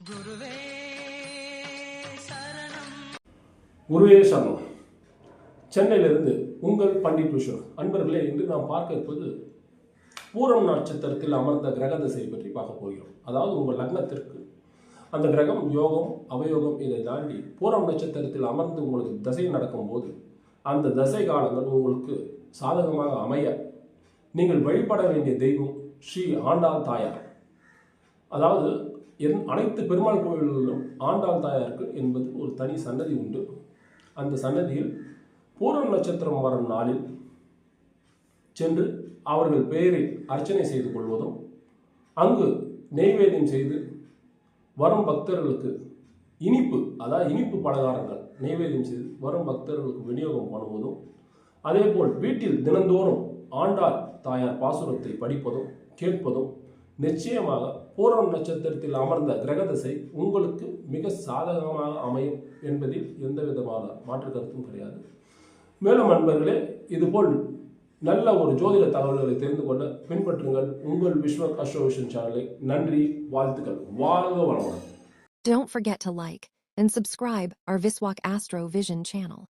குருவே சரணம். குருவே சரணம். சென்னையிலிருந்து உங்கள் பண்டிட் விஷயம். அன்பர்களே, இன்று நாம் பார்க்க இருப்பது பூரம் நட்சத்திரத்தில் அமர்ந்த கிரக திசை பற்றி பார்க்க போகிறோம். அதாவது உங்கள் லக்னத்திற்கு அந்த கிரகம் யோகம் அவயோகம் இதை தாண்டி பூரம் நட்சத்திரத்தில் அமர்ந்து உங்களுக்கு தசை நடக்கும்போது அந்த தசை காலங்கள் உங்களுக்கு சாதகமாக அமைய நீங்கள் வழிபட வேண்டிய தெய்வம் ஸ்ரீ ஆண்டாள் தாயார். அதாவது அனைத்து பெருமாள் கோவில்களிலும் ஆண்டாள் தாயாருக்கு என்பது ஒரு தனி சன்னதி உண்டு. அந்த சன்னதியில் பூரம் நட்சத்திரம் வரும் நாளில் சென்று அவர்கள் பெயரில் அர்ச்சனை செய்து கொள்வதும், அங்கு நெய்வேத்தியம் செய்து வரும் பக்தர்களுக்கு இனிப்பு பலகாரங்கள் நெய்வேத்தியம் செய்து வரும் பக்தர்களுக்கு விநியோகம் பண்ணுவதும், அதேபோல் வீட்டில் தினந்தோறும் ஆண்டாள் தாயார் பாசுரத்தை படிப்பதும் கேட்பதும் நிச்சயமாக பூரம் நட்சத்திரத்தில் அமர்ந்த கிரகதசை உங்களுக்கு மிக சாதகமாக அமையும் என்பதில் எந்த விதமான மாற்று கருத்தும் கிடையாது. மேலும் நண்பர்களே, இதுபோல் நல்ல ஒரு ஜோதிட தகவல்களை தெரிந்து கொள்ள பின்பற்றுங்கள் உங்கள் விஸ்வக் அஸ்ட்ரோவிஷன் சேனலை. நன்றி, வாழ்த்துக்கள், வாழ்க வளமுடன். Don't forget to like and subscribe our Viswak Astro Vision channel.